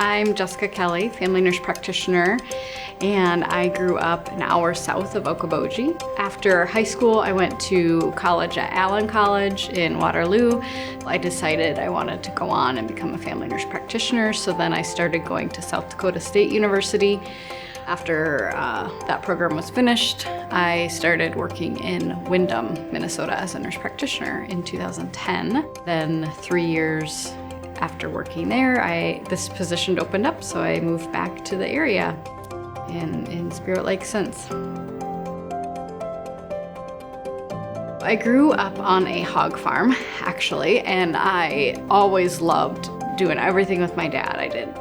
I'm Jessica Kelley, family nurse practitioner, and I grew up an hour south of Okoboji. After high school, I went to college at Allen College in Waterloo. I decided I wanted to go on and become a family nurse practitioner, so then I started going to South Dakota State University. After that program was finished, I started working in Windham, Minnesota as a nurse practitioner in 2010. Then 3 years after working there, this position opened up, so I moved back to the area in Spirit Lake since. I grew up on a hog farm, actually, and I always loved doing everything with my dad. I did,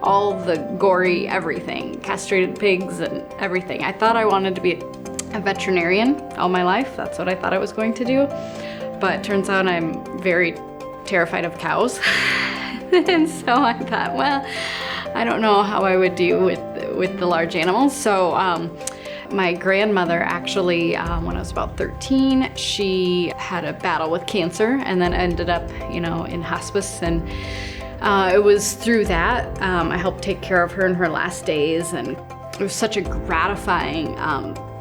all the gory everything, castrated pigs and everything. I thought I wanted to be a veterinarian all my life. That's what I thought I was going to do. But turns out I'm very terrified of cows. And so I thought, well, I don't know how I would do with the large animals. So my grandmother actually, when I was about 13, she had a battle with cancer and then ended up, in hospice. And it was through that I helped take care of her in her last days. And it was such a gratifying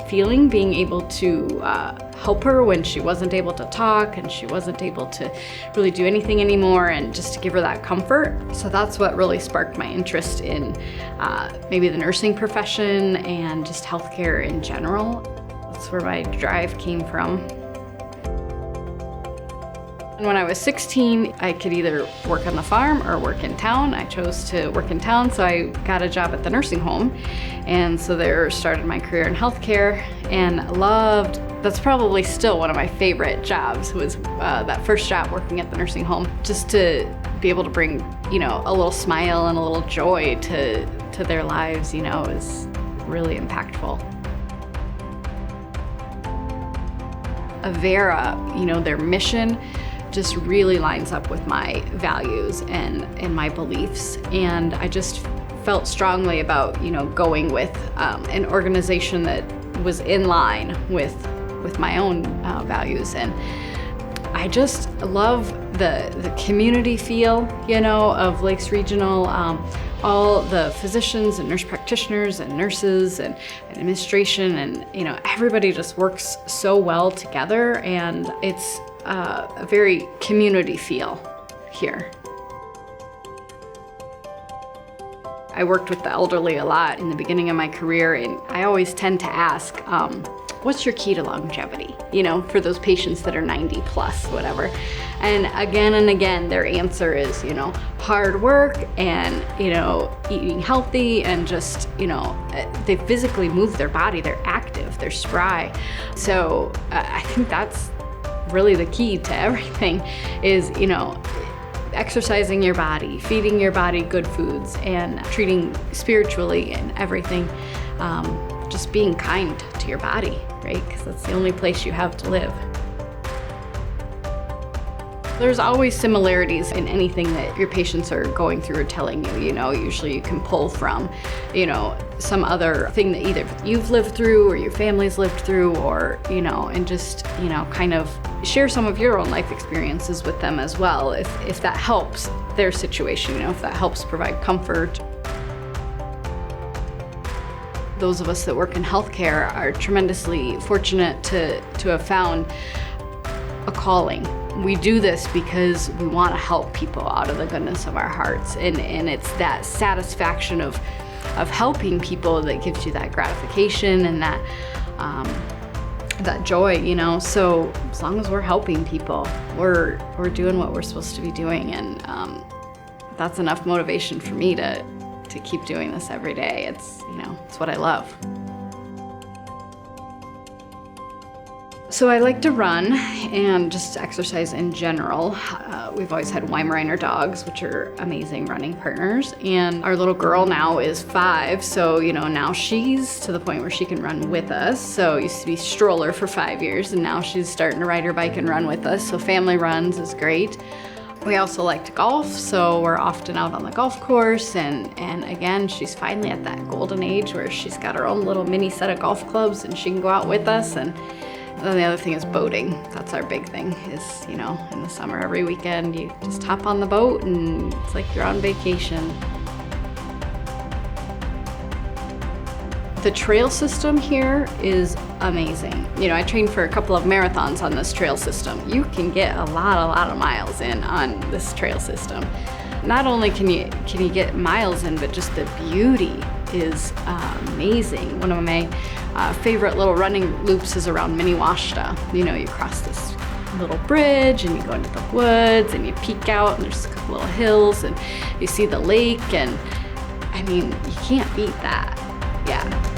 feeling being able to help her when she wasn't able to talk and she wasn't able to really do anything anymore, and just to give her that comfort. So that's what really sparked my interest in maybe the nursing profession and just healthcare in general. That's where my drive came from. When I was 16, I could either work on the farm or work in town. I chose to work in town, so I got a job at the nursing home. And so there started my career in healthcare, and that's probably still one of my favorite jobs, was that first job working at the nursing home. Just to be able to bring, a little smile and a little joy to their lives, is really impactful. Avera, their mission just really lines up with my values and my beliefs. And I just felt strongly about, going with an organization that was in line with my own values. And I just love the community feel, of Lakes Regional. All the physicians and nurse practitioners and nurses and administration and, everybody just works so well together, and it's a very community feel here. I worked with the elderly a lot in the beginning of my career, and I always tend to ask, what's your key to longevity? For those patients that are 90 plus, whatever. And again, their answer is, hard work and, eating healthy and just, they physically move their body, they're active, they're spry. So I think that's really the key to everything is, exercising your body, feeding your body good foods, and treating spiritually and everything. Just being kind to your body, right? Because that's the only place you have to live. There's always similarities in anything that your patients are going through or telling you, usually you can pull from, some other thing that either you've lived through or your family's lived through, or, and just, kind of share some of your own life experiences with them as well, if that helps their situation, if that helps provide comfort. Those of us that work in healthcare are tremendously fortunate to have found a calling. We do this because we want to help people out of the goodness of our hearts, and it's that satisfaction of helping people that gives you that gratification and that joy, So as long as we're helping people, we're doing what we're supposed to be doing, and that's enough motivation for me to keep doing this every day. It's what I love. So I like to run and just exercise in general. We've always had Weimaraner dogs, which are amazing running partners. And our little girl now is 5, so now she's to the point where she can run with us. So it used to be stroller for 5 years, and now she's starting to ride her bike and run with us. So family runs is great. We also like to golf, so we're often out on the golf course, and again, she's finally at that golden age where she's got her own little mini set of golf clubs and she can go out with us. And then the other thing is boating. That's our big thing, is, in the summer, every weekend, you just hop on the boat and it's like you're on vacation. The trail system here is amazing. You know, I trained for a couple of marathons on this trail system. You can get a lot of miles in on this trail system. Not only can you get miles in, but just the beauty is amazing. One of my favorite little running loops is around Minnewaska. You know, you cross this little bridge and you go into the woods and you peek out and there's a couple little hills and you see the lake, and I mean, you can't beat that. Yeah.